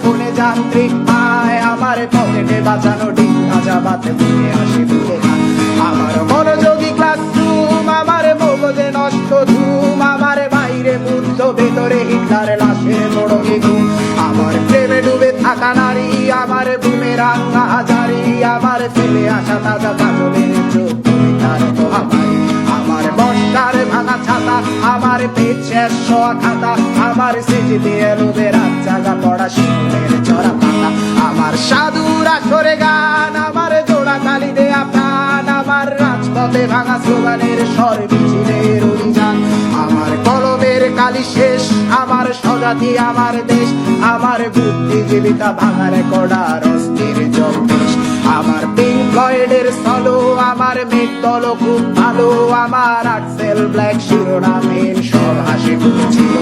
ফোনে যান্ত্রিক পায়, আমার পকেটে বাঁচানো ডিম ভাজা বাতে বুকে হাসি বুকে গান। আমার মনোযোগী ক্লাসরুম, আমার মগজে নষ্ট ধুম, আমার বাইরে বুদ্ধ ভেতরে হিটলার লাশের মোড়কে ঘুম। আমার প্রেমে ডুবে থাকা নারী, আমার বুমেরাং হাজারি, আমার ফেলে আসা তাজা কাজলের চোখ তার মহামারী। আমার বর্ষার ভাঙা ছাতা, আমার পেট শেষ হওয়া খাতা, আমার সেজে দিয়ে রোদের রাত জাগা পড়া শিশুদের চড়া পাতা। আমার সাধুর আসরে গান, আমার জোড়া তালি দেয়া প্রাণ, আমার রাজপথে ভাঙা স্লোগানের স্বর মিছিলের অভিযান। আমার কলমের কালি শেষ, আমার স্বজাতি আমার দেশ, আমার বুদ্ধিজীবিতা ভাঙার কড়ার অস্থির জগদেশ। আমার পিঙ্ক ফ্লয়েডের সলো, আমার মেঘ দল খুব ভালো, আমার আর্টসেল ব্ল্যাক শিরোনামহীন সব হাসি খুঁজছিল।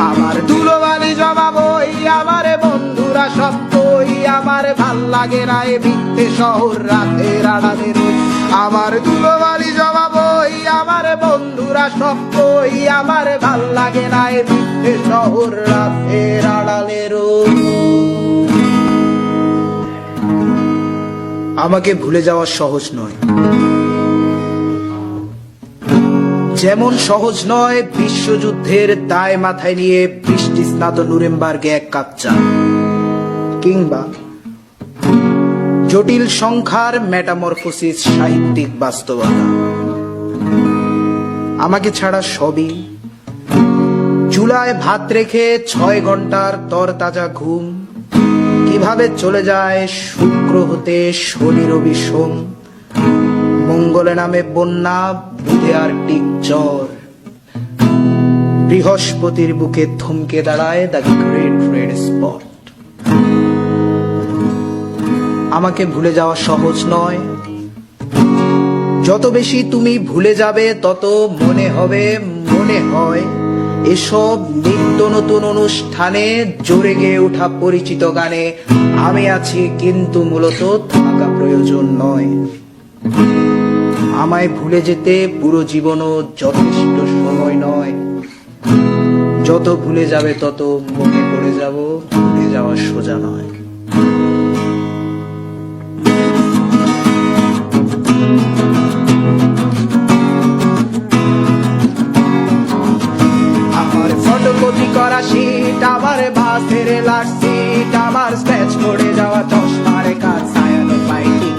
আমার ধুলোবালি জমা বই, আমার বন্ধুরা সব কই, আমার ভাল লাগে না এ ভিত্তে শহর রাতের আড়ালে রই। আমার ধুলোবালি জমা বই, আমার বন্ধুরা সব কই, আমার ভাল লাগে না এ ভিত্তে শহর রাতের আড়ালে রই। আমাকে ভুলে যাওয়া সহজ নয়, যেমন সহজ নয় বিশ্বযুদ্ধের দায় মাথায় নিয়ে বৃষ্টি স্নাত নুরেমবার্গে এক কাপ চা, কিংবা জটিল সংখ্যার মেটামরফোসিস সাহিত্যিক বাস্তবতা। আমাকে ছাড়া সবই চুলায় ভাত রেখে 6 ঘন্টার তরতাজা ঘুম, কিভাবে চলে যায় শুক্র হতে শনি রবি সোম, মঙ্গলে নামে বন্যা, বুধে আর টিক জ্বর, বৃহস্পতির বুকে থমকে দাঁড়ায় দ্য গ্রেট রেড স্পট। আমাকে ভুলে যাওয়া সহজ নয়, যত বেশি তুমি ভুলে যাবে তত মনে হয় এসব নিত্য নতুন অনুষ্ঠানে জোরে গেয়ে ওঠা পরিচিত গানে আমি আছি, কিন্তু মূলত থাকা প্রয়োজন নয়। আমায় ভুলে যেতে পুরো জীবনও যথেষ্ট সময় নয়, যত ভুলে যাবে তত মনে পড়ে যাব, ভুলে যাওয়া সোজা নয়। ফটোকপি করা শীট, আমার বাসের লাস্ট সিট, আমার স্ক্র্যাচ করে যাওয়া চশমার কাজ ছায়ানো পাইটি,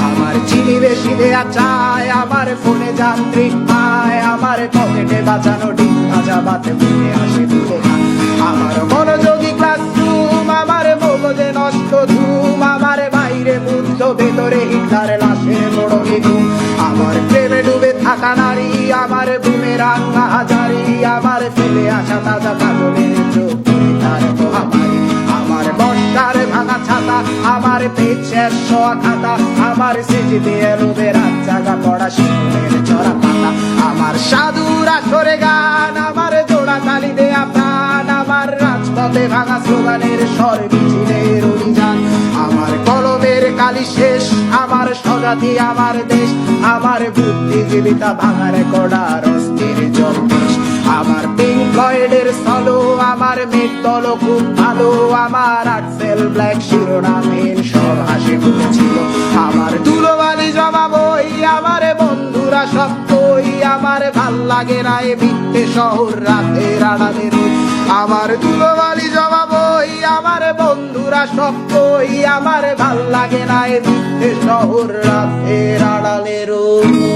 আমার চিনি বেশি দেয়া চায়, আমার ফোনে যান্ত্রিক পায়, আমার পকেটে বাঁচানো ডিম ভাজা বাতে বুকে হাসি বুকে গান। আমার মনোযোগী ক্লাসরুম, আমার মগজে নষ্ট ধুম, আমার বাইরে বুদ্ধ ভেতরে হিটলার লাশের মোড়কে ঘুম। আমার প্রেমে ডুবে থাকা নারী, আমার বুমেরাং হাজারি, আমার ফেলে আসা তাজা কাজলের চোখ তার মহামারী। আমার বর্ষার ভাঙা ছাতা, আমার পেট শেষ হওয়া খাতা, আমার সেজে দিয়ে রোদের রাত জাগা পড়া শিশুদের চড়া পাতা। আমার সাধুর আসরে গান, আমার জোড়া তালি দেয়া প্রাণ, আমার রাজপথে ভাঙা স্লোগানের স্বর মিছিলের অভিযান। আমার কলমের কালি শেষ, আমার স্বজাতি আমার দেশ, আমার বুদ্ধিজীবিতা ভাঙার কড়ার অস্থির জগদেশ। আমার পিঙ্ক ফ্লয়েডের সলো, আমার মেঘ দল খুব ভালো, আমার আর্টসেল ব্ল্যাক শিরোনামহীন সব হাসি খুঁজছিল। আমার ধুলোবালি জমা বই, আমার বন্ধুরা সব কই, আমার ভাল লাগে না এ ভিত্তে শহর রাতের আড়ালে রই। আমার ধুলোবালি জমা বই, আমার বন্ধুরা সব কই, আমার ভাল লাগে না এ ভিত্তে শহর রাতের আড়ালে রই।